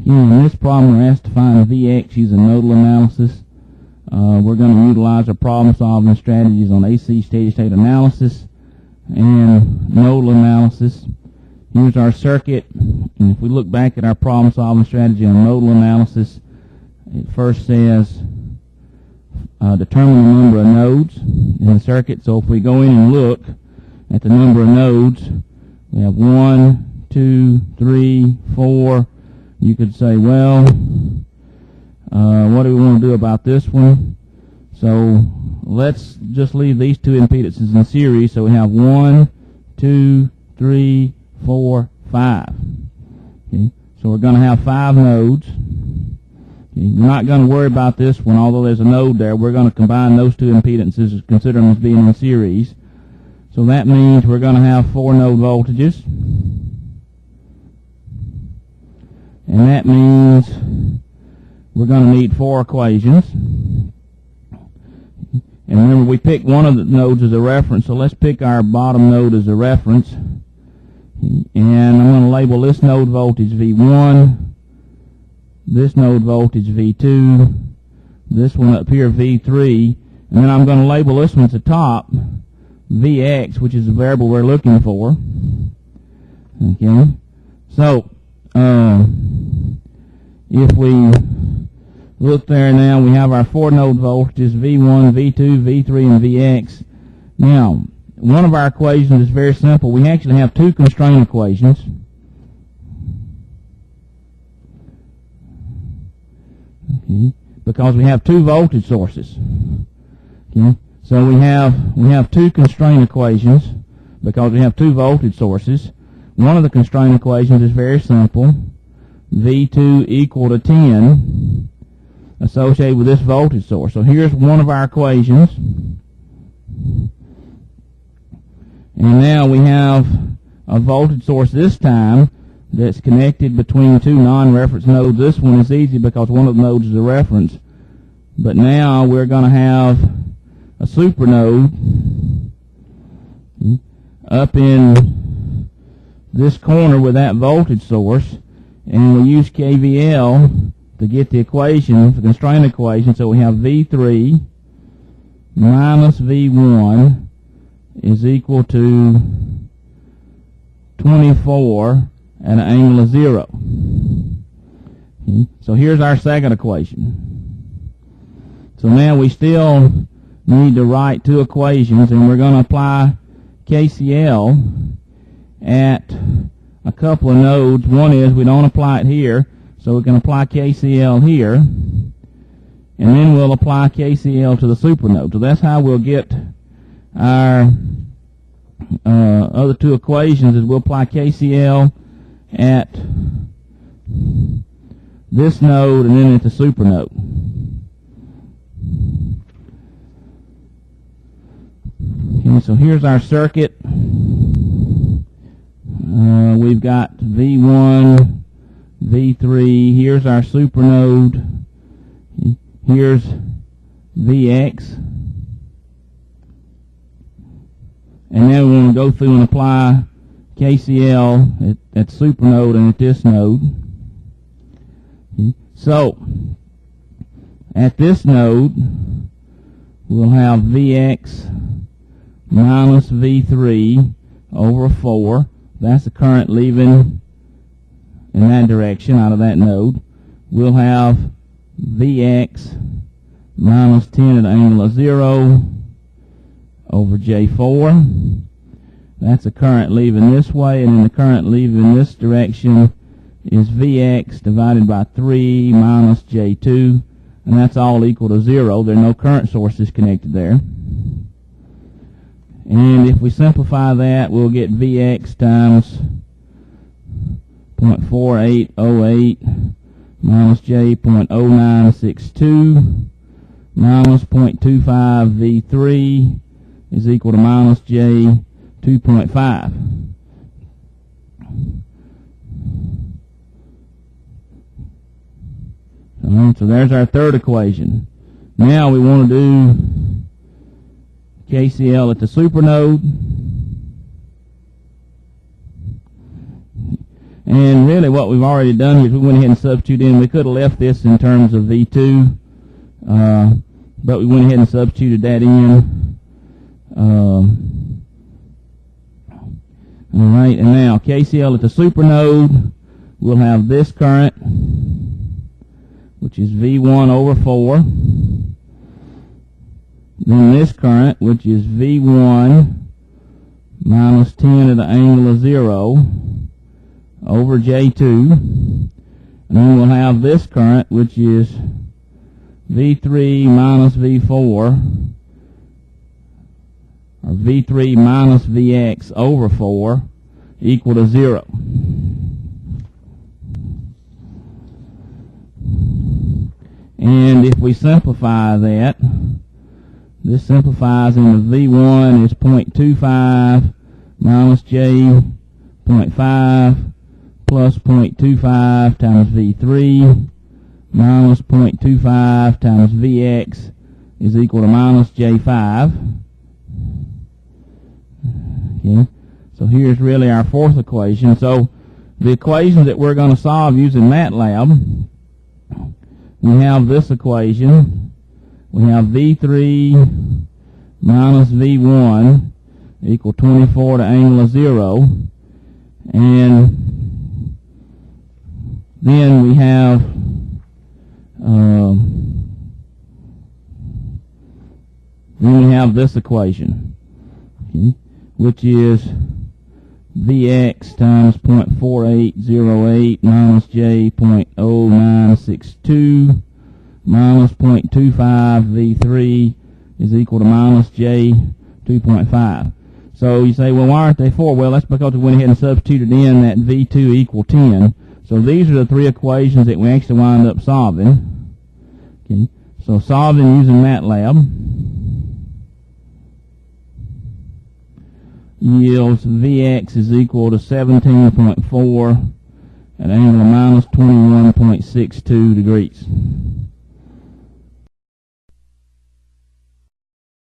In this problem, we're asked to find Vx using nodal analysis. We're going to utilize our problem-solving strategies on AC steady-state analysis and nodal analysis. Here's our circuit, and if we look back at our problem-solving strategy on nodal analysis, it first says determine the number of nodes in the circuit. So if we go in and look at the number of nodes, we have 1, 2, 3, 4. You could say, well, what do we want to do about this one? So let's just leave these two impedances in series. So we have 1, 2, 3, 4, 5. Okay, so we're going to have 5 nodes. Okay, we're not going to worry about this one, although there's a node there. We're going to combine those two impedances and consider them as being in series. So that means we're going to have 4 node voltages. And that means we're going to need 4 equations. And remember, we picked one of the nodes as a reference, so let's pick our bottom node as a reference. And I'm going to label this node voltage V1, this node voltage V2, this one up here V3, and then I'm going to label this one at the top Vx, which is the variable we're looking for. Okay, so if we look there now, we have our 4 node voltages V1, V2, V3, and Vx. Now, one of our equations is very simple. We actually have 2 constraint equations. Okay, because we have 2 voltage sources. Okay, so we have 2 constraint equations because we have 2 voltage sources. One of the constraint equations is very simple. V2 equal to 10 associated with this voltage source. So here's one of our equations. And now we have a voltage source this time that's connected between 2 non-reference nodes. This one is easy because one of the nodes is a reference. But now we're going to have a supernode up in this corner with that voltage source. And we use KVL to get the equation, the constraint equation. So we have V3 minus V1 is equal to 24 at an angle of 0. Okay, so here's our second equation. So now we still need to write 2 equations, and we're going to apply KCL at a couple of nodes. One is we don't apply it here, so we can apply KCL here, and then we'll apply KCL to the supernode. So that's how we'll get our other 2 equations, is we'll apply KCL at this node and then at the supernode. Okay, so here's our circuit. We've got V1, V3. Here's our supernode. Here's Vx. And now we want to go through and apply KCL at supernode and at this node. Okay, so at this node, we'll have Vx minus V3 over 4. That's the current leaving in that direction out of that node. We'll have Vx minus 10 at an angle of 0 over J4. That's the current leaving this way, and then the current leaving this direction is Vx divided by 3 minus J2, and that's all equal to 0. There are no current sources connected there. And if we simplify that, we'll get Vx times 0.4808 minus J.0962 minus 0.25 V3 is equal to minus J 2.5. Alright, so there's our third equation. Now we want to do KCL at the supernode. And really what we've already done here is we went ahead and substituted in. We could have left this in terms of V2, but we went ahead and substituted that in. Alright, and now KCL at the supernode, we'll have this current, which is V1 over 4. Then this current, which is V1 minus 10 at the angle of 0 over J2. And then we'll have this current, which is V3 minus V4, or V3 minus Vx over 4 equal to 0. And if we simplify that, this simplifies into V1 is 0.25 minus J 0.5 plus 0.25 times V3 minus 0.25 times Vx is equal to minus J5. Okay, so here's really our fourth equation. So the equations that we're going to solve using MATLAB, we have this equation. We have V3 minus V1 equal 24 to angle of 0. And then we have this equation, okay, which is Vx times 0.4808 minus J 0.0962 minus 0.25 V3 is equal to minus J 2.5. So you say, well, why aren't they 4? Well, that's because we went ahead and substituted in that V2 equal 10. So these are the three equations that we actually wind up solving. Okay, so solving using MATLAB yields Vx is equal to 17.4 at an angle of minus 21.62 degrees.